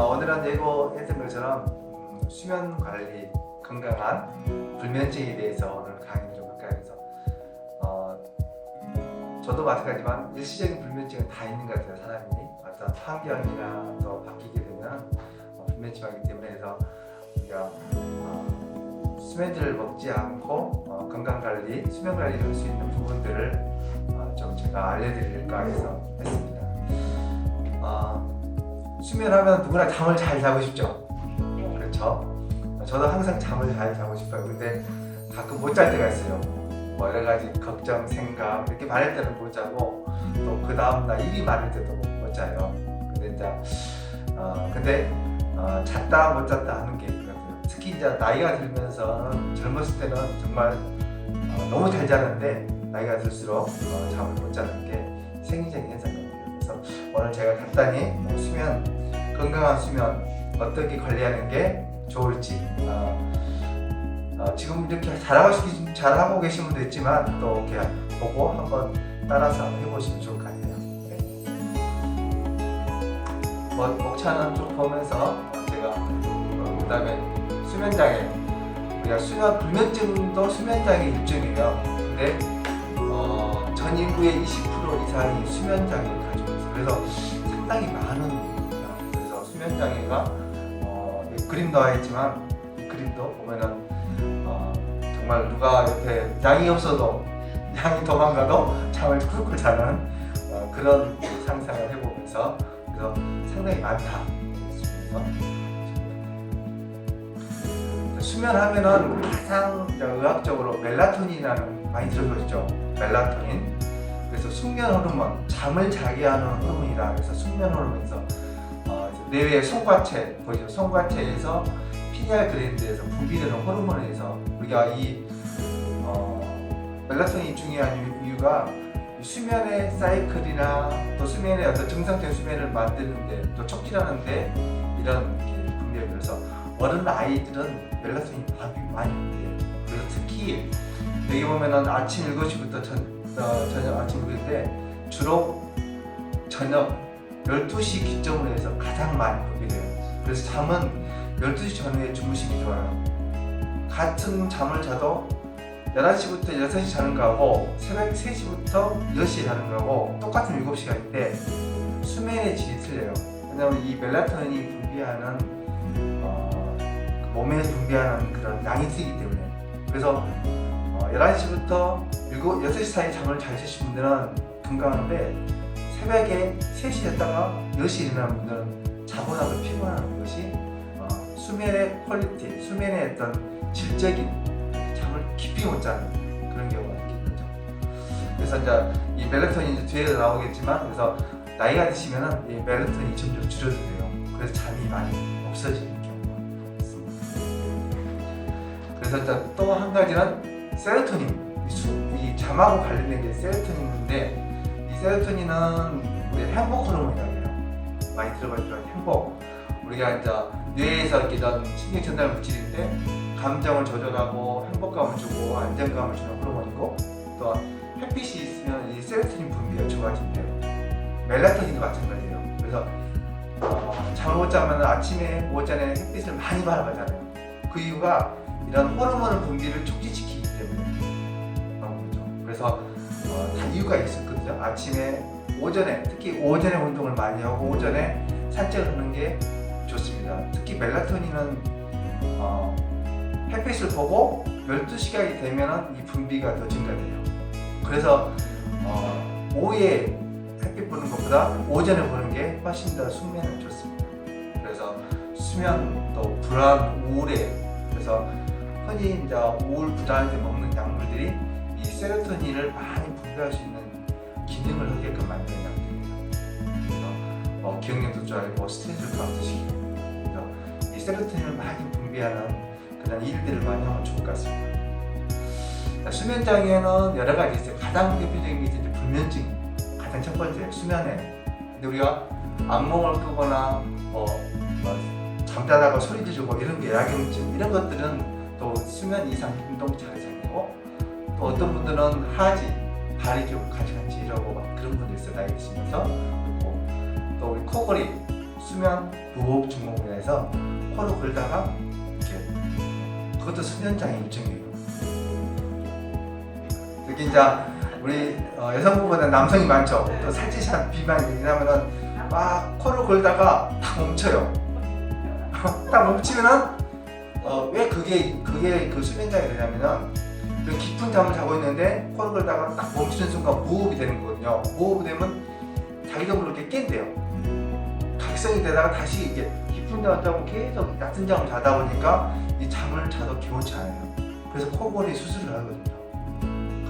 오늘은 예고했던 것처럼 수면 관리, 건강한 불면증에 대해서 오늘 강의를 좀 할까 해서 저도 마찬가지지만 일시적인 불면증은 다 있는 것 같아요. 사람이 어떤 환경이나 또 바뀌게 되면 불면증이기 때문에 해서 우리가 수면제를 먹지 않고 건강 관리, 수면 관리를 할 수 있는 부분들을 좀 제가 알려드릴까 해서 했습니다. 수면하면 누구나 잠을 잘 자고 싶죠. 그렇죠? 저도 항상 잠을 잘 자고 싶어요. 근데 가끔 못 잘 때가 있어요. 뭐 여러 가지 걱정, 생각 이렇게 많을 때는 못 자고 또 그 다음날 일이 많을 때도 못 자요. 근데 잤다 못 잤다 하는 게 있거든요. 특히 이제 나이가 들면서 젊었을 때는 정말 너무 잘 자는데 나이가 들수록 잠을 못 자는 게 생리적인 현상이거든요. 그래서 오늘 제가 간단히 수면, 건강한 수면 어떻게 관리하는 게 좋을지 지금 이렇게 잘하고 계신 분도 있지만 또 이렇게 보고 한번 따라서 해보시면 좋을 것 같아요. 네. 목차는 쭉 보면서 제가 그 다음에 수면장애, 우리가 수면 불면증도 수면장애 일종이에요. 근데 전 인구의 20% 이상이 수면장애를 가지고 있어요. 그래서 상당히 많은 분입니다. 그래서 수면장애가 그림 나와 있지만 이 그림도 보면은 정말 누가 옆에 양이 없어도 양이 도망가도 잠을 쿨쿨 자는 그런 상상을 해보면서 그래서 상당히 많다. 수면하면은 가장 의학적으로 멜라토닌이라는 많이 들어보셨죠? 멜라토닌. 그래서 숙면 호르몬, 잠을 자게 하는 호르몬이라 그래서 숙면 호르몬에서 뇌의 송과체 보이죠? 송과체에서 피니알 글랜드에서 분비되는 호르몬에서 우리가 이 멜라토닌이 중요한 이유가 수면의 사이클이나 또 수면의 어떤 정상적인 수면을 만드는데 또 촉진하는데 이런 분비가 그래서 어른 아이들은 멜라토닌 많이 분비해요. 그래서 특히 여기 보면은 아침 7시부터 저녁 아침 7시인데 주로 저녁 12시 기점으로 해서 가장 많이 분비돼요. 그래서 잠은 12시 전후에 주무시기 좋아요. 같은 잠을 자도 11시부터 6시 자는 거하고 새벽 3시부터 6시에 자는 거하고 똑같은 7시간인데 수면의 질이 틀려요. 왜냐하면 이 멜라토닌이 분비하는 몸에서 분비하는 그런 양이 틀리기 때문에. 그래서 11시부터 6시 사이 잠을 잘 자신 분들은 건강한데 새벽에 3시에 잤다가 10시에 일어나는 분들은 자고 나서 피곤한 것이 수면의 퀄리티, 수면의 어떤 질적인 잠을 깊이 못 자는 그런 경우가 생기는 거죠. 그래서 이제 이 멜라토닌이 뒤에도 나오겠지만 그래서 나이가 드시면은 이 멜라토닌이 점점 줄어들어요. 그래서 잠이 많이 없어지는 경우가 있습니다. 그래서 이제 또 한 가지는 세로토닌, 이 잠하고 관련된 게 세로토닌인데 이 세로토닌은 우리 행복 호르몬이라고 해요. 많이 들어봤죠? 행복. 우리가 이제 뇌에서 이런 신경 전달 물질인데 감정을 조절하고 행복감을 주고 안정감을 주는 호르몬이고 또 햇빛이 있으면 이 세로토닌 분비가 좋아진대요. 멜라토닌도 마찬가지예요. 그래서 잠을 못 자면 아침에 오전에 햇빛을 많이 바라보잖아요. 그 이유가 이런 호르몬 분비를 촉진시키기 때문에 그런 거죠. 그래서 다 이유가 있었거든요. 아침에 오전에 특히 오전에 운동을 많이 하고 오전에 산책을 하는 게 좋습니다. 특히 멜라토닌은 햇빛을 보고 12시간이 되면 이 분비가 더 증가돼요. 그래서 오후에 햇빛 보는 것보다 오전에 보는 게 훨씬 더 숙면에 좋습니다. 그래서 수면 또 불안, 우울에 그래서 흔히 이제 우울, 불안할 때 먹는 약물들이 이 세로토닌을 많이 분비할 수 있는 기능을 하게끔 만드는 약들이에요. 그래서 기억력도 좋아지고 스트레스를 감소시키고 그래서 이 세로토닌을 많이 분비하는 그런 일들을 많이 하면 좋을 것 같습니다. 수면 장애는 여러 가지 있어요. 가장 대표적인 게 이제 불면증. 가장 첫 번째 수면에. 근데 우리가 악몽을 꾸거나 잠자다가 소리 지르고 이런 게 야경증 이런 것들은 또 수면 이상 운동장애 생기고 또 어떤 분들은 하지 발이 좀 가지간지 이러고 막 그런 분들 있어요. 나이 드시면서 또 우리 코골이 수면 무호흡 증후군이라 해서 코를 골다가 이렇게, 그것도 수면장애 일종이에요. 특히 이제 우리 여성분보다 남성이 많죠. 또 살찌신 비만이, 왜냐면은 막 코를 골다가 딱 멈춰요. 딱 멈추면은 왜 그게 그 수면장애 되냐면은, 그 깊은 잠을 자고 있는데 코를 골다가 딱 멈추는 순간 무호흡이 되는 거거든요. 무호흡이 되면 자기도 모르게 깬대요. 각성이 되다가 다시 이게 깊은 잠을 자고 계속 얕은 잠을 자다 보니까 이 잠을 자도 개운치 않아요. 그래서 코골이 수술을 하거든요.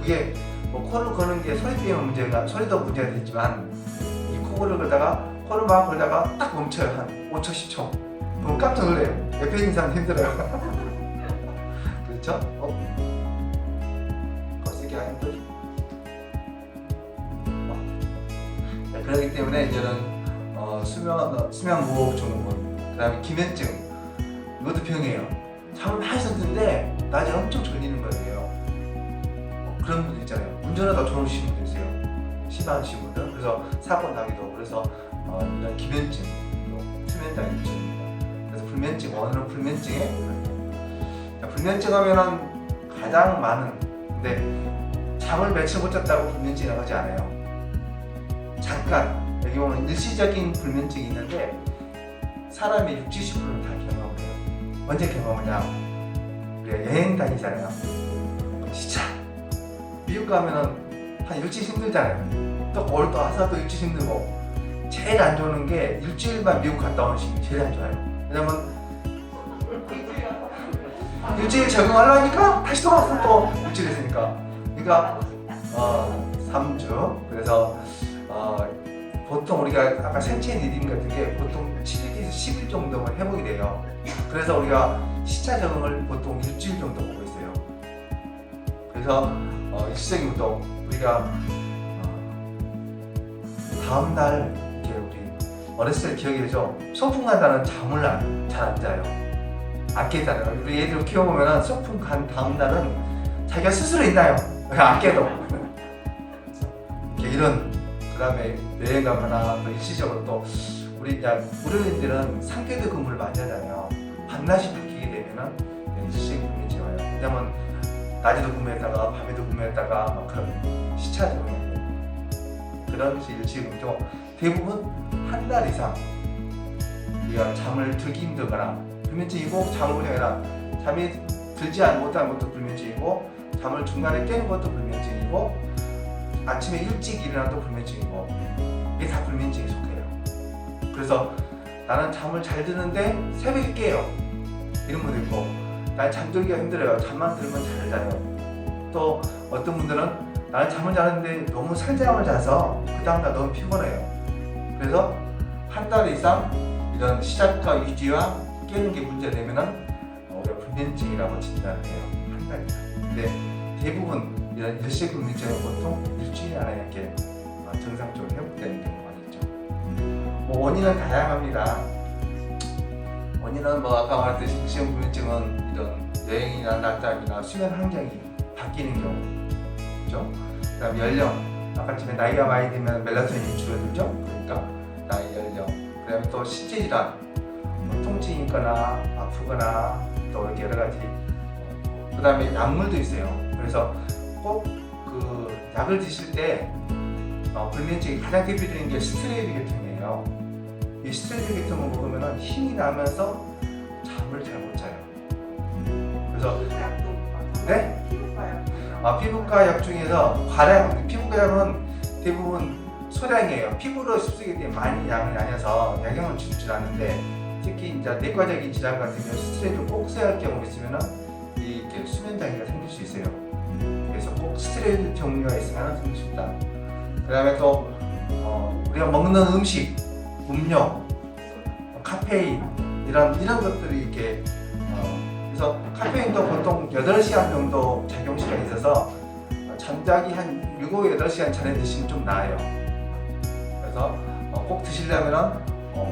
그게 뭐 코를 거는 게 소리 때문에 문제가, 소리도 문제가 되지만, 이 코골을 걸다가 코를 막 걸다가 딱 멈춰요. 한 5초 10초. 그럼 깜짝 놀래요. 옆에 있는 사람 힘들어요. 그렇죠? 거시기 안 힘들죠. 그렇기 때문에 이제는 수면 무호흡 증후군, 그 다음에 기면증, 이것도 병이에요. 잠을 많이 잤는데 낮에 엄청 졸리는 거예요. 그런 분들 있잖아요. 운전하다 졸으시는 분들 있어요. 심하신 분들. 그래서 사고 나기도 하고. 그래서 이런 기면증, 수면장애 일종입니다. 그래서 불면증, 원어는 불면증에, 불면증 하면은 가장 많은, 근데 잠을 며칠 못 잤다고 불면증이라고 하지 않아요. 잠깐, 여기 보면 일시적인 불면증이 있는데 사람의 60~70%는 다 경험을 해요. 언제 경험하냐? 우리가 여행 다니잖아요. 진짜 미국 가면은 한 일주일 힘들잖아요. 또 거울 또 와서 또 일주일 힘들고, 제일 안 좋은 게 일주일만 미국 갔다 오는 시기 제일 안 좋아요. 왜냐면 일주일 적응하려니까 다시 또 와서 또 일주일 했으니까. 그러니까 3주. 그래서 보통 우리가 아까 생체 리듬 같은 게 보통 7일에서 10일 정도만 회복이 돼요. 그래서 우리가 시차 적응을 보통 일주일 정도 보고 있어요. 그래서 일시적인 운동, 우리가 다음날 이렇게 우리 어렸을 때 기억이 되죠. 소풍 간다는 잠을 잘 안 자요. 안 깨잖아요. 우리 애들 키워보면 소풍 간 다음날은 자기가 스스로 있나요? 안 깨도. 이런, 그 다음에 여행 가거나 또 일시적으로 또 우리 어린이들은 상계도 근무를 많이 하잖아요. 밤낮이 바뀌게 되면은 일시적인 불면증이 와요. 왜냐면 낮에도 근무했다가 밤에도 근무했다가 막 그런 시차 적응이 그런 일시적인 경우 대부분 한 달 이상 우리가 잠을 들기 힘들거나 불면증이고, 잠을 보지 않아 잠이 들지 못하는 것도 불면증이고, 잠을 중간에 깨는 것도 불면증이고, 아침에 일찍 일어나도 불면증이고, 이게 다 불면증에 속해요. 그래서 나는 잠을 잘 드는데 새벽에 깨요. 이런 분도 있고, 난 잠들기가 힘들어요. 잠만 들면 잘 자요. 또 어떤 분들은 나는 잠을 자는데 너무 살잠을 자서 그 다음날 너무 피곤해요. 그래서 한 달 이상 이런 시작과 유지와 깨는 게 문제되면은 우리가 불면증이라고 진단을 해요. 한 달 이상. 근데 대부분 이런 일시 불면증은 보통 일주일 안에 이렇게 정상적으로 회복되는 경우가 있죠. 뭐 원인은 다양합니다. 원인은 뭐 아까 말했듯이 일시 불면증은 이런 여행이나 낮잠이나 수면 환경이 바뀌는 경우, 그렇죠? 그다음 연령, 아까 전에 나이가 많이 들면 멜라토닌이 줄어들죠. 그러니까 나이, 연령, 그다음에 또 신체 질환, 뭐 통증이 있거나 아프거나 또 이렇게 여러 가지. 그다음에 약물도 있어요. 그래서 꼭 그 약을 드실 때 불면증이 가장 대표적인 게 스트레비계통이에요. 이 스트레비계통을 먹으면 힘이 나면서 잠을 잘 못 자요. 그래서 네? 피부과 약 중에서 피부과 약은 대부분 소량이에요. 피부로 흡수하게 되면 많이 양이 아니어서 영향을 주질 않는데, 특히 이제 내과적인 질환 같은 경우 스트레스를 꼭 써야 할 경우가 있으면 이렇게 수면 장애가 생길 수 있어요. 그래서 꼭 스트레스 종류가 있으면 생길 수 있다. 그 다음에 또 우리가 먹는 음식, 음료, 카페인 이런 것들이 이렇게 그래서 카페인도 보통 8시간 정도 작용 시간이 있어서 잠자기 한 7, 8시간 전에 드시면 좀 나아요. 그래서 꼭 드시려면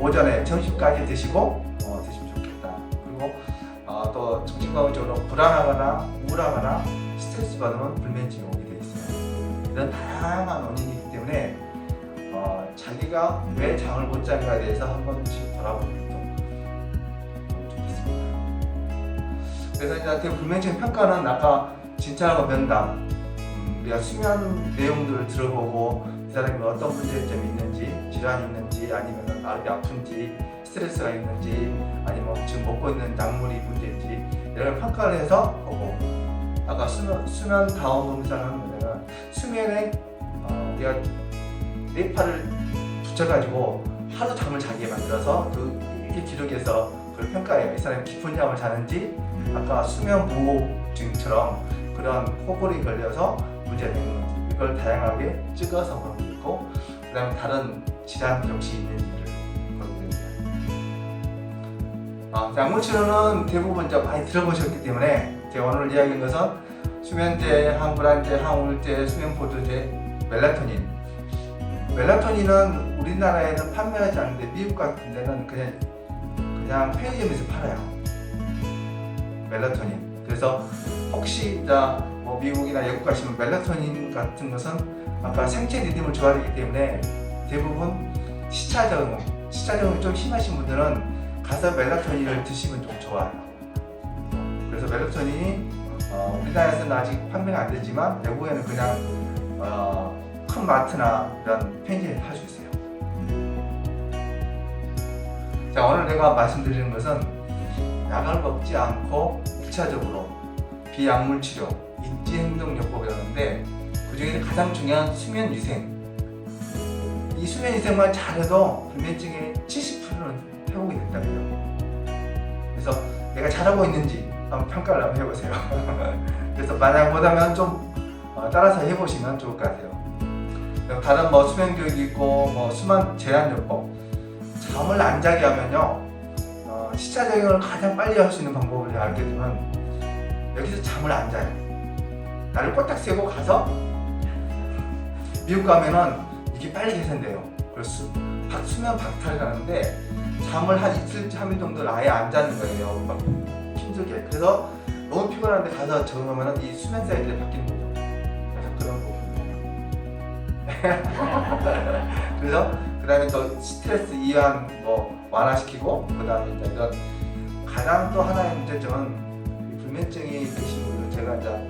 오전에 점심까지 드시고 드시면 좋겠다. 그리고 또 정신건강적으로 불안하거나 우울하거나 스트레스 받으면 불면증이 오게 돼 있어요. 이런 다양한 원인이기 때문에 자기가 왜 잠을 못 자는가에 대해서 한 번씩 돌아보는 것도 좋겠습니다. 그래서 이제 대불면증 평가는 아까 진찰하고 면담, 우리가 수면 내용들을 들어보고 이 사람이 어떤 문제점이 있는지, 질환이 있는지, 아니면 마음이 아픈지, 스트레스가 있는지, 아니면 지금 먹고 있는 약물이 문제인지 이런 평가를 해서 보고, 아까 수면 다운 검사를 하는 거는 수면에 우리가 뇌파를 붙여가지고 하루 잠을 자게 만들어서 이렇게 기록해서 그걸 평가해요. 이 사람이 깊은 잠을 자는지, 아까 수면 무호흡증처럼 그런 코골이 걸려서 문제가 되는 건지, 이걸 다양하게 찍어서 보는 게 있고, 그 다음에 다른 질환 혹시 있는지를 보는 됩니다. 약물치료는 대부분 이제 많이 들어보셨기 때문에 제가 오늘 이야기한 것은 수면제, 항불안제, 항우울제, 수면보조제, 멜라토닌. 멜라토닌은 우리나라에는 판매하지 않는데 미국 같은 데는 그냥 편의점에서 팔아요. 멜라토닌. 그래서 혹시 뭐 미국이나 외국 가시면 멜라토닌 같은 것은 아까 생체 리듬을 조절하기 때문에 대부분 시차적응이 좀 심하신 분들은 가서 멜라토닌을 드시면 좀 좋아요. 그래서 멜라토닌이 우리나라에서는 아직 판매가 안 되지만 외국에는 그냥 큰 마트나 이런 편의점에 팔 수 있어요. 자, 오늘 내가 말씀드리는 것은 약을 먹지 않고 1차적으로 비약물 치료, 인지행동요법이라는데 그 중에서 가장 중요한 수면위생. 이 수면위생만 잘해도 불면증의 70%는 회복이 된다고 해요. 그래서 내가 잘하고 있는지 한번 평가를 한번 해보세요. 그래서 만약 못하면 좀 따라서 해보시면 좋을 것 같아요. 다른 수면 교육이 있고 수면 제한요법. 잠을 안 자게 하면요, 시차적응을 가장 빨리 할 수 있는 방법을 알게 되면 여기서 잠을 안 자요. 나를 꼬딱 세고 가서 미국 가면은 이게 빨리 개선돼요. 그래서 수면 박탈이라는데 잠을 한 이틀, 3일 정도를 아예 안 자는 거예요. 막 힘들게. 그래서 너무 피곤한데 가서 적응하면 이 수면 사이클이 바뀌는 거죠. 그래서 그런 부분. 그래서 그 다음에 또 스트레스 이완 완화시키고, 그 다음에 이런 가장 또 하나의 문제점은 불면증이 되신 분들, 제가 이제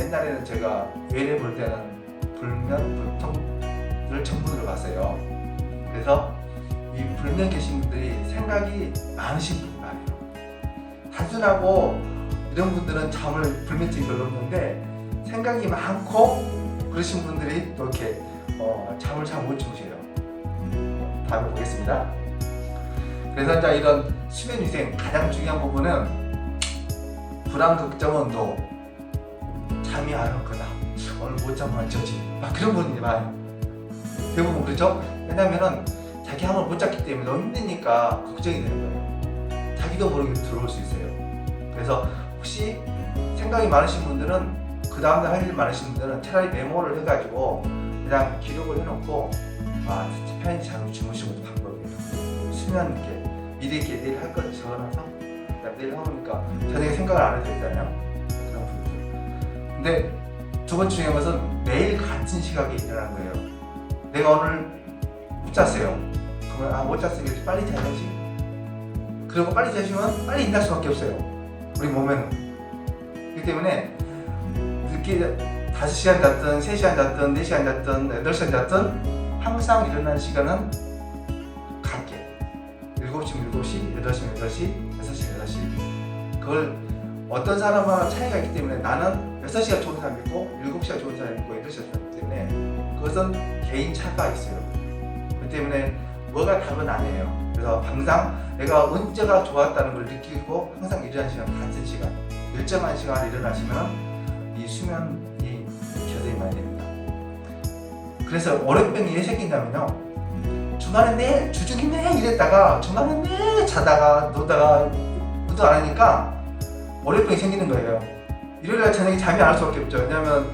옛날에는 제가 외래 볼 때는 불면, 불통을 전부 들어봤어요. 그래서 이 불면 계신 분들이 생각이 많으신 분이 많아요. 단순하고 이런 분들은 불면증이 별로 없는데 생각이 많고 그러신 분들이 또 이렇게 잠을 잘 못 주무셔요. 다음에 보겠습니다. 그래서 이제 이런 수면위생 가장 중요한 부분은 불안, 걱정, 온도, 잠이 안 올 거다, 오늘 못 자면 어쩌지, 막 그런 분들이 많아요. 대부분 그렇죠? 왜냐면은 자기 한번 못 잤기 때문에 너무 힘드니까 걱정이 되는 거예요. 자기도 모르게 들어올 수 있어요. 그래서 혹시 생각이 많으신 분들은, 그 다음날 할 일 많으신 분들은 차라리 메모를 해가지고 그냥 기록을 해놓고 편히 잘 주무시는 것도 방법이에요. 수면 있게 미리 이렇게 내일 할 걸 적어놔서 내일 하니까 저녁에 생각을 안 해도 되잖아요. 그런 부분들. 근데 두 번째 중요한 것은 매일 같은 시각에 일어나는 거예요. 내가 오늘 못 잤어요. 그러면 못 잤으니까 빨리 자야지. 그리고 빨리 자시면 빨리 일어날 수밖에 없어요. 우리 몸에는. 그렇기 때문에 늦게 5시간 잤든 3시간 잤든 4시간 잤든 8시간 잤든 항상 일어나는 시간은 같게 7시면 7시, 8시면 8시, 6시면 6시. 그걸 어떤 사람마다 차이가 있기 때문에 나는 6시가 좋은 사람이 있고 7시가 좋은 사람이 있고 8시가 좋은 사람이 있기 때문에 그것은 개인 차가 있어요. 그렇기 때문에 뭐가 답은 아니에요. 그래서 항상 내가 언제가 좋았다는 걸 느끼고 항상 일어나는 시간 같은 시간, 일정한 시간에 일어나시면 이 수면이 개선이 많이 됩니다. 그래서 월요병이 왜 생긴다면요, 주말에 내일 주중에 내일 이랬다가 주말에 내일 자다가 놀다가 운동 안 하니까 월요병이 생기는 거예요. 일요일날 저녁에 잠이 안 올 수밖에 없죠. 왜냐면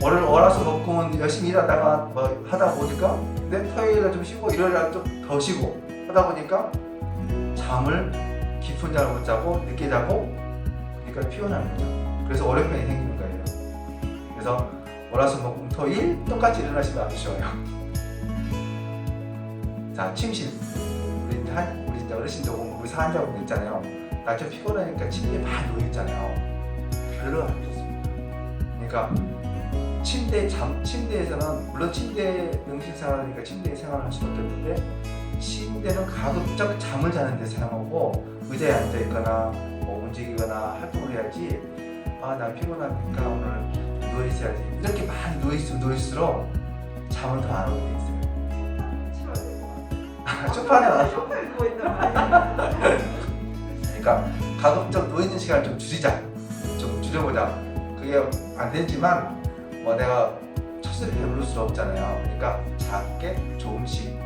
월화수목금은 열심히 일하다가 하다 보니까, 근데 토요일날 좀 쉬고 일요일날 좀 더 쉬고 하다 보니까 잠을 깊은 잠을 못 자고 늦게 자고, 그러니까 피곤한 거죠. 그래서 월요병이 생기는 거예요. 그래서 월화수목금 토일 똑같이 일어나시면 아주 쉬워요. 자, 침실. 우리 이제 어르신들 오면 우리 사한자분 있잖아요. 낮에 피곤하니까 침대에 많이 누워 있잖아요. 별로 안 좋습니다. 그러니까 침대에서는 물론 침대 명식 생활하니까 침대에 생활을 할 수밖에 없는데, 침대는 가급적 잠을 자는 데 사용하고 의자에 앉아 있거나 뭐 움직이거나 활동을 해야지. 아, 난 피곤하니까 오늘 누워 있어야지. 이렇게 많이 누워 있을수록 잠은 더 안 오게 돼 있어요. 쇼파는 누워 있단 말이야. 그러니까 가급적 누워 있는 시간을 좀 줄이자, 좀 줄여보자. 그게 안 되지만 뭐 내가 첫술에 배부를 수 없잖아요. 그러니까 작게 조금씩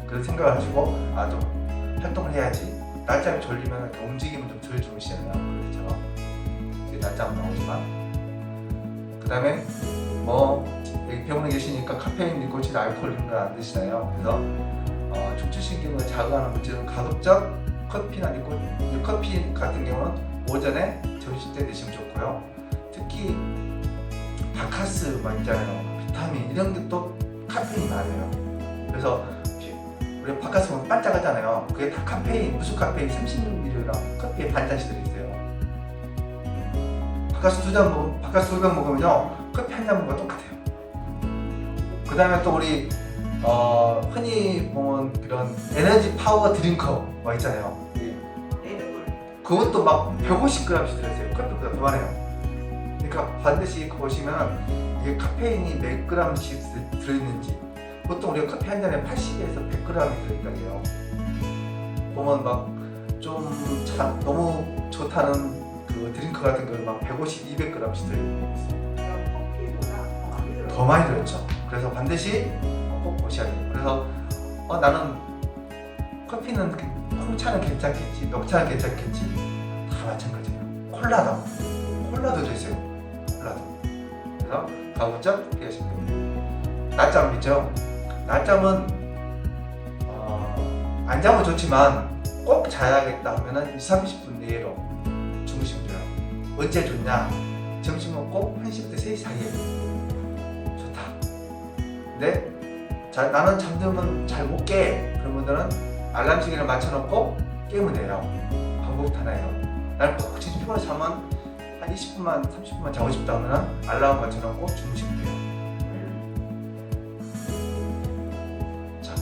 그런 생각을 하시고, 아, 좀 활동을 해야지. 낮잠이 졸리면 움직이면 좀 덜 주무시잖아요. 그렇죠? 이제 낮잠 나오지만, 그 다음에 뭐 여기 병원에 계시니까 카페인, 니코틴, 알코올 이런 거 안 드시나요? 그래서 촉추신경을 자극하는 물질은 가급적 커피나 커피 같은 경우는 오전에 점심 때 드시면 좋고요. 특히 바카스 있잖아요. 비타민 이런 게 또 카페인이 많아요. 그래서 우리 바카스 보면 반짝하잖아요. 그게 다 카페인, 무슨 카페인 36mg랑 커피에 반 잔씩 들어있어요. 바카스 두 병 먹으면요, 커피 한 잔 먹으면 똑같아요. 그 다음에 또 우리 흔히 보면 그런 에너지 파워 드링커 뭐 있잖아요. 그것도 막 150g씩 들어있어요. 커피보다 더 많아요. 그러니까 반드시 보시면 이게 카페인이 몇 g씩 들어있는지, 보통 우리가 커피 한 잔에 80에서 100g이 들어있다고요. 보면 막 좀 너무 좋다는 그 드링크 같은 거는 막 150, 200g씩 들어있어요. 더 많이 들어있죠. 그래서 반드시 꼭 보셔야 돼요. 그래서 나는 커피는 홍차는 괜찮겠지, 녹차는 괜찮겠지, 다 마찬가지예요. 콜라도 들어있어요. 그래서 가급적 피하시면 됩니다. 낮잠 있죠? 낮잠은 안 자면 좋지만 꼭 자야겠다 하면은 30분 내로 주무시면 돼요. 언제 좋냐? 점심 먹고 1시부터 3시 사이에 좋다. 근데 나는 잠들면 잘 못 깨. 그런 분들은 알람 시계를 맞춰놓고 깨면 돼요. 방법이 하나예요. 나는 꼭 진짜 피곤해서 자면 한 20분만 30분만 자고 싶다 하면 알람 맞춰놓고 주무시면 돼요. 자,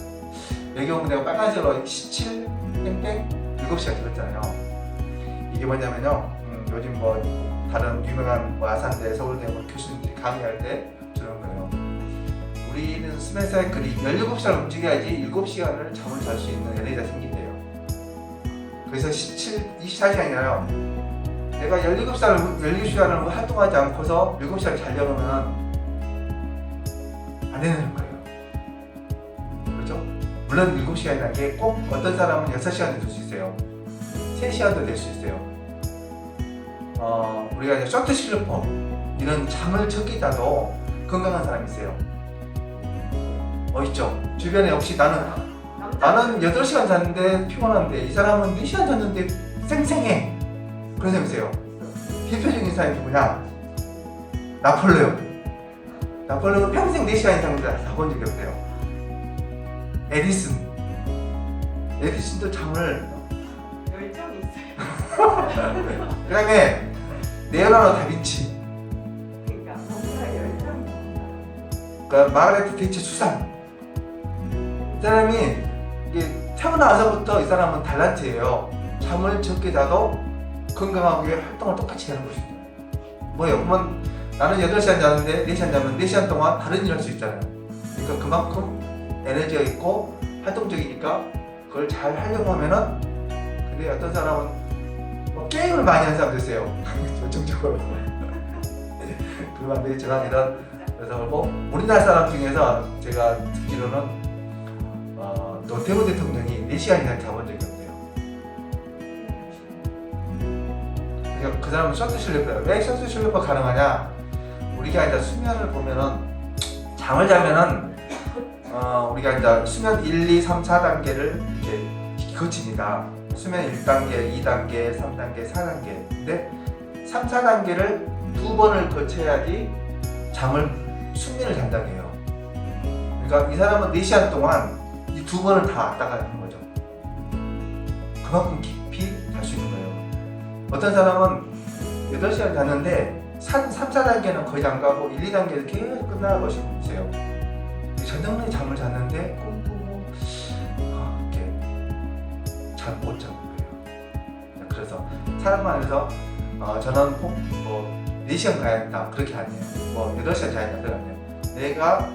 여기 오면 내가 빨간색으로 17 땡땡 7시간 들었잖아요. 이게 뭐냐면요, 요즘 뭐 다른 유명한 뭐 아산대, 서울대 뭐 교수님들이 강의할 때 저런 거예요. 우리는 수면 사이클이 17시간을 움직여야지 7시간을 잠을 잘 수 있는 에너지가 생긴대요. 그래서 24시간이잖아요. 내가 17시간을 활동하지 않고서 7시간 자려고 하면 안 되는 거예요. 그렇죠? 물론 7시간이라는 게 꼭 어떤 사람은 6시간도 될 수 있어요. 3시간도 될 수 있어요. 우리가 이제 쇼트 슬리퍼 이런 잠을 적게 자도 건강한 사람이 있어요. 있죠? 주변에 역시 나는 8시간 잤는데 피곤한데 이 사람은 4시간 잤는데 쌩쌩해. 그런 사람 있어요. 대표적인 사람이 누구냐? 나폴레옹은 평생 4시간 이상 자본 적이 없대요. 에디슨도 잠을 열정이 있어요. 그 다음에 레오나르도 다빈치, 그러니까 뭔가 열정이 그러니까 마가레트 대치 수상, 이 사람이 이게 태어나서부터 이 사람은 달란트예요. 잠을 적게 자도 건강하게 활동을 똑같이 하는 것이죠. 뭐예요? 그러면 나는 8시간 자는데 4시간 자면 4시간 동안 다른 일을 할 수 있잖아요. 그러니까 그만큼 에너지가 있고 활동적이니까 그걸 잘 하려고 하면은. 근데 어떤 사람은 뭐 게임을 많이 하는 사람도 있어요. 결정적으로. 그러면 안 되겠지만 그래서 뭐 우리나라 사람 중에서 제가 듣기로는 노태우 대통령이 4시간 이상 자본 적이 없대요. 그러니까 그 사람은 쇼트 슬리퍼예요. 왜 쇼트 슬리퍼 가능하냐? 우리가 이제 수면을 보면은, 잠을 자면은 우리가 이제 수면 1, 2, 3, 4단계를 이렇게 거칩니다. 수면 1단계, 2단계, 3단계, 4단계. 근데 3, 4단계를 2번을 거쳐야지 숙면을 잔다고 해요. 그러니까 이 사람은 4시간 동안 이 두 번을 다 왔다가 하는 거죠. 그만큼 깊이 잘 수 있는 거예요. 어떤 사람은 8시간 잤는데 3, 4단계는 거의 안 가고 1, 2단계에서 계속 끝나가신 분 있어요. 저녁에 잠을 잤는데 꿈꾸고 이렇게 잘 못 자는 거예요. 그래서 사람 안에서 저는 꼭 뭐 4시간 가야겠다 그렇게 아니에요. 뭐 8시간 자야겠다 그렇게 아니에요. 내가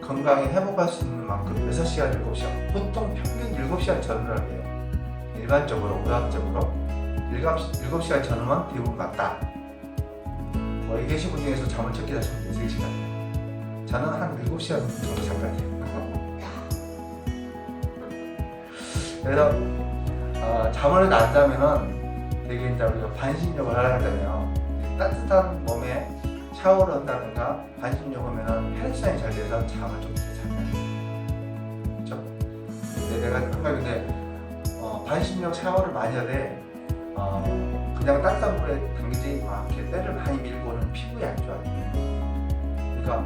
건강에 회복할 수 있는 만큼 6시간, 7시간 보통 평균 7시간 전후를 해요. 일반적으로 의학적으로 7시간 전후면 대부분 맞다. 뭐 여기 계신 분 중에서 잠을 적게 자시면 3시간 저는 한 7시간 정도 잔 것 같아요. 그래서 잠을 안 자면은 되게 이제 우리가 반신욕을 하려 하잖아요. 따뜻한 몸에 샤워를 한다든가 반신욕 하면은 혈액순환이 잘 돼서 잠을 좀 잘 자요. 그렇죠? 근데 내가 생각인데 반신욕 샤워를 많이 하되 그냥 따뜻한 물에 담기지 막 이렇게 때를 많이 밀고는 피부에 안 좋아요. 그러니까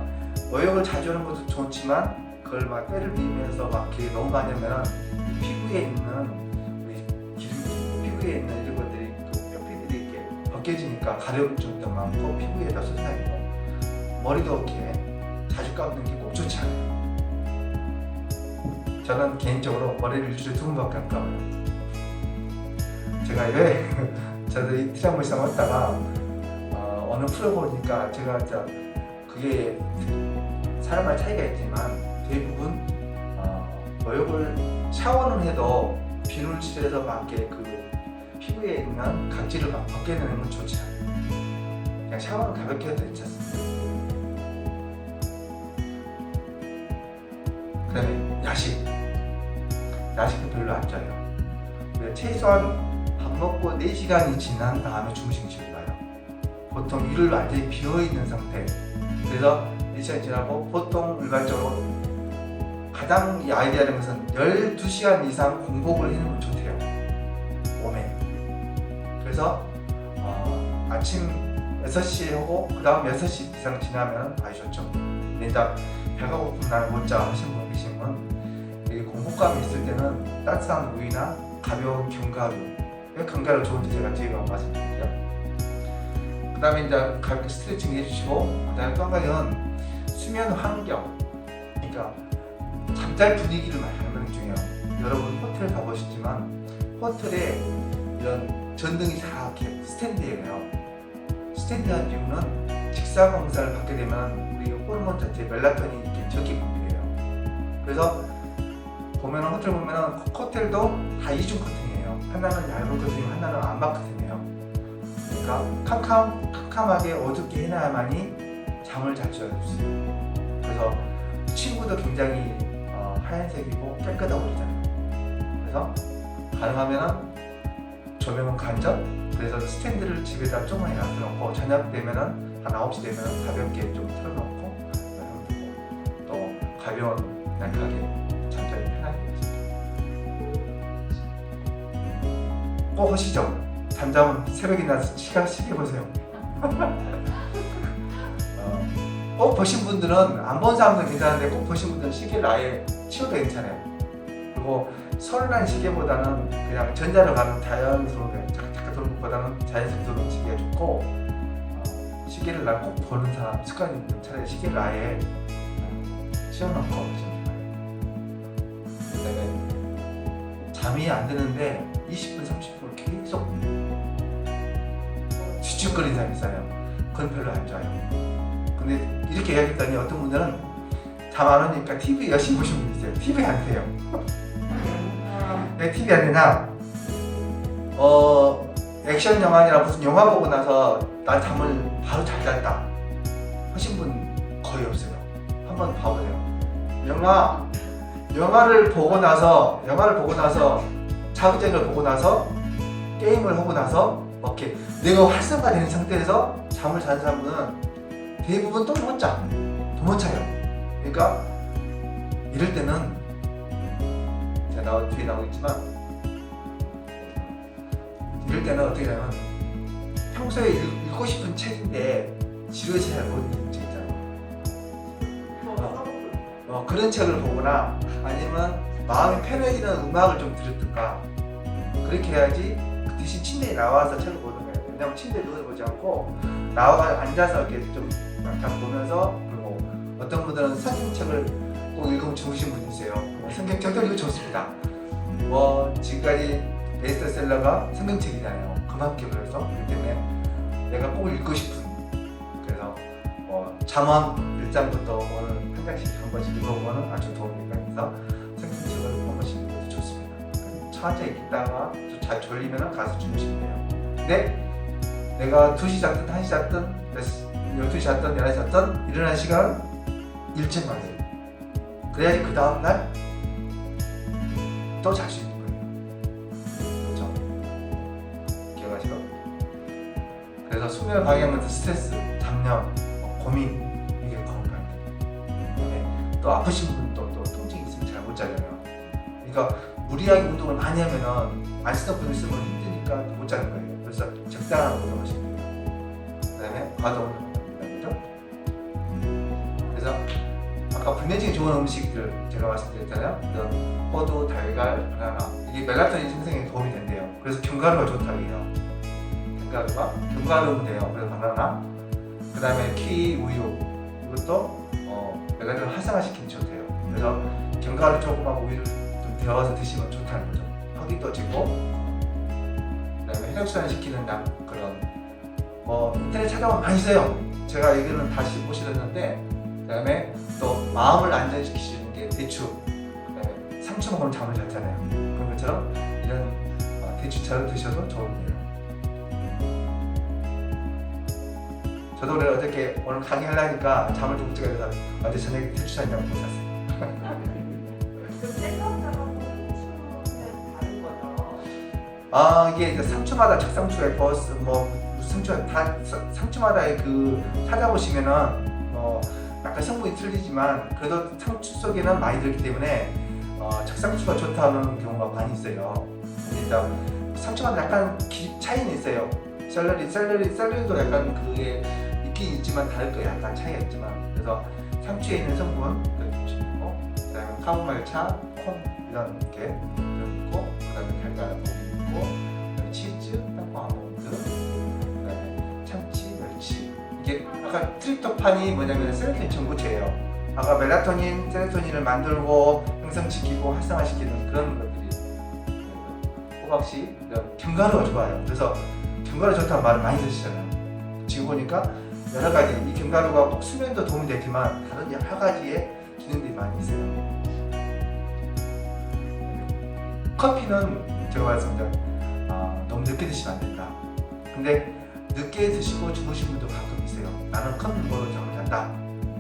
모욕을 자주 하는 것도 좋지만 그걸 막 때를 밀면서 막 이렇게 너무 많이 하면은 피부에 있는 우리 기름기, 피부에 있는 이런 것들이 또 뼈피들이 이렇게 벗겨지니까 가려움증도 많고 피부에다 손상이고 머리도 이렇게 자주 감는 게 꼭 좋지 않아요. 저는 개인적으로 머리를 일주일에 2번밖에 안 감아요. 제가 왜 저도 이 티장물상 했다가 어느 프로 보니까 제가 진짜 그게 사람마다 차이가 있지만 대부분 모욕을 샤워는 해도 비누를 칠해서 막 이렇게 그 피부에 있는 각질을 막 벗겨내는 건 좋지 않아요. 그냥 샤워는 가볍게 해도 괜찮습니다. 그 다음에 야식도 별로 안 좋아요. 최소한 밥 먹고 4시간이 지난 다음에 주무시기 봐요. 보통 이를 완전히 비어있는 상태. 그래서 4시간 지나고 보통 일반적으로 가장 이 아이디어라는 것은 12시간 이상 공복을 해는 건 좋대요. 몸에. 그래서 아침 6시에 하고 그 다음 6시 이상 지나면 아주 좋죠. 근데 이제 배가 고프면 나는 못 자 하시는 분 계시면 이게 공복감이 있을 때는 따뜻한 우유나 가벼운 견과류, 왜 견과류 좋은지 제가 뒤에 가서 말씀드릴게요. 그 다음에 이제 가볍게 스트레칭 해주시고, 그 다음에 또 한 가지는 수면 환경. 그러니까 잠잘 분위기를 만드는 게 중요해요. 여러분 호텔 가보셨지만 호텔에 이런 전등이 다 이렇게 스탠드예요. 스탠드한 이유는 직사광선을 받게 되면 우리 호르몬 자체 멜라토닌이 이렇게 적게 분비돼요. 그래서 보면은 호텔 보면은 호텔도 다 이중 커튼이에요. 하나는 얇은 커튼이고 하나는 암막 커튼이에요. 그러니까 캄캄하게 어둡게 해놔야만이 잠을 잘 수가 있어요. 그래서 침구도 굉장히 하얀색이고 깨끗하고 그러잖아요. 그래서 가능하면은 조명은 간접. 그래서 스탠드를 집에다 조금만 놔두고 저녁 되면은 한 9시 되면은 가볍게 좀 틀어놓고 또 가벼운 약하게 잠자리 편하게 꼭 하시죠. 잠자면 새벽에 나서 시간 보세요. 꼭 보신 분들은 안 본 사람들은 괜찮은데 꼭 보신 분들은 시계를 아예 치워도 괜찮아요. 그리고 선한 시계보다는 그냥 전자로 가는 자연스러운 착착 도는 것보다는 자연스럽게 도는 시계가 좋고 시계를 난 꼭 보는 사람 습관이 있는 차라리 시계를 아예 치워놓고 보시면 좋아요. 그다음에 잠이 안 드는데 20분, 30분 계속 뒤죽거리는 사람이 있어요. 그건 별로 안 좋아요. 근데 이렇게 해야겠다니 어떤 분들은 잠 안 오니까 TV 열심히 보시는 분 있어요. TV 안 돼요. 왜 TV 안 되나? 액션 영화나 무슨 영화 보고 나서 나 잠을 바로 잘 잤다 하신 분 거의 없어요. 한번 봐보세요. 영화를 보고 나서 자극적인 걸 보고 나서 게임을 하고 나서 이렇게 내가 활성화되는 상태에서 잠을 자는 사람은 대부분 또 못 자요. 그러니까 이럴 때는 제가 뒤에 나오겠지만 이럴 때는 어떻게 하냐면 평소에 읽고 싶은 책인데 지루해서 잘 못 읽는 책 있잖아요. 그런 책을 보거나 아니면 마음이 편해지는 음악을 좀 들었든가 그렇게 해야지 그 대신 침대에 나와서 책을 보는 거예요. 왜냐면 침대에 누워보지 않고 나와 앉아서 이렇게 좀 약간 보면서 그리고 어떤 분들은 성경책을 꼭 읽으면 좋으신 분이 있어요. 성경책도 읽으면 좋습니다. 뭐 지금까지 베스트셀러가 성경책이잖아요. 그만큼 그래서 그렇기 때문에 내가 꼭 읽고 싶은 그래서 뭐 잠언 1장부터 오늘 한 장씩 한 번씩 읽어보면 아주 도움이 되니까 성경책을 한 번씩 읽어도 좋습니다. 천천히 읽다가 잘 졸리면 가서 주무시면 돼요. 근데 내가 2시 잤든 1시 잤든 12시 잤든 11시 잤든 일어나는 시간은 일정하게 해요. 그래야지 그 다음날 또 잘 수 있는 거예요. 그렇죠? 기억하시죠? 그래서 수면 방해하는 스트레스, 잡념, 고민 이게 건강입니다. 또 아프신 분도 또 통증이 있으면 잘 못 자잖아요. 그러니까 무리하게 운동을 많이 하면은 안 쓰던 분 있으면 힘드니까 못 자는 거예요. 그래서 적당한 운동을 하시면 돼요. 그 다음에 과도 운동합니다. 그죠? 그래서 아까 불면증에 좋은 음식들 제가 말씀드렸잖아요. 그래서 포도, 달걀, 바나나 이게 멜라토닌 생성에 도움이 된대요. 그래서 견과류가 좋다고 해요. 견과류면 돼요. 그래서 바나나 그 다음에 키위, 우유 이것도 멜라토닌 활성화시키는 좋대요. 그래서 견과류 조금하고 우유를 좀 데워서 드시면 좋다는 거죠. 턱이 떠지고 그 다음에 혈액순환 시키는 그런 뭐 인터넷 찾아보면 많이 있어요. 제가 얘기는 다시 못 실었는데 그 다음에 또 마음을 안정시키시는 게 대추 그 다음에 상추 먹으면 잠을 잤잖아요. 그런 것처럼 이런 대추차를 드셔도 좋은데요. 저도 오늘 어저께 오늘 강의하려니까 잠을 좀 일찍 자서 어제 저녁에 대추차 한 잔 먹었어요. 그 셀럽하고 상추는 다른 거죠? 이게 이제 상추마다 적상추가 있고 뭐 무슨 상추가 다 상추마다의 그 찾아보시면은 약간 성분이 틀리지만 그래도 상추 속에는 많이 들기 때문에 적상추가 좋다는 경우가 많이 있어요. 진짜 상추마다 약간 차이는 있어요. 샐러리도 약간 그게 있긴 있지만 다를 거예요. 약간 차이가 있지만 그래서 상추에 있는 성분 그리고 그다음에 카모마일차, 콩 이런 게 있고 그다음에 달걀 있고 그다음에 치즈, 땅콩, 아몬드 그다음에 참치, 멸치 이게 아까 트립토판이 뭐냐면 세로토닌 전구체예요. 아까 멜라토닌, 세로토닌을 만들고 형성시키고 활성화시키는 그런 것들이 호박씨, 견과류가 좋아요. 그래서 견과류 좋다는 말을 많이 들으시잖아요. 지금 보니까 여러 가지 이 견과류가 꼭 수면도 도움이 되지만 다른 여러 가지의 기능들이 많이 있어요. 커피는 제가 말씀드린 너무 늦게 드시면 안 된다. 근데 늦게 드시고 주무신 분도 가끔 있어요. 나는 커피 먹으러 잠을 잔다.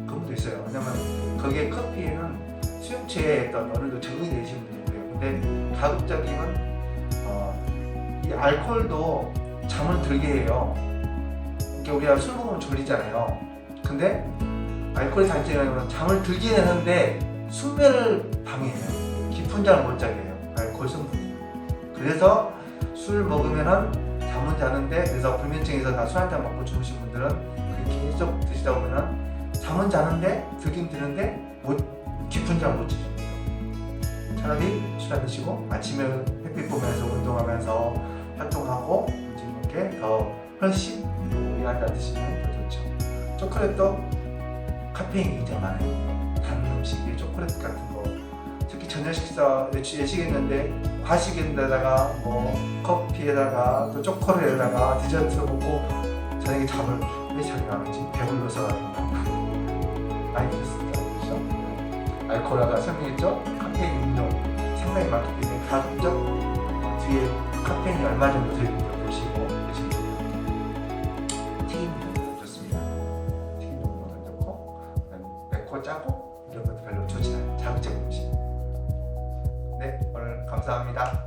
그런 분도 있어요. 왜냐면 거기에 커피에는 수용체에 어느 정도 적응이 되시는 분도 있고요. 근데 가급적이면 이 알코올도 잠을 들게 해요. 그러니까 우리가 술 먹으면 졸리잖아요. 근데 알코올의 단점은 잠을 들게 하는데 숙면을 방해해요. 깊은 잠을 못 자게 해요. 알코올 성분이. 그래서 술 먹으면은 잠은 자는데 그래서 불면증에서 다 술 한잔 먹고 주무신 분들은 그렇게 계속 드시다 보면은 잠은 자는데 들긴 드는데 깊은 잠을 못 자십니다. 차라리 술 안 드시고 아침에 햇빛 보면서 운동하면서 활동하고 움직이는 게 더 훨씬 우유 한잔 드시면 더 좋죠. 초콜릿도 카페인이 굉장히 많아요. 단 음식에 초콜릿 같은 거 특히 저녁 식사 예식했는데 과식에다가 뭐 커피에다가 또 초콜릿에다가 디저트 먹고 저녁에 잠을 왜 잠이 안 오지? 배불러서 많이 드셨습니다. 그렇죠? 알코올하고 설명했죠? 카페인 음료 상당히 많기 때문에 가급적 뒤에 카페인이 얼마 정도 들어있는지 보시고 드시면 좋고요. 튀김도 좋습니다. 튀김도 먹으면 좋고 맵고 짜고 이런 것도 별로 좋지 않아요. 자극적인 음식. 네, 오늘 감사합니다.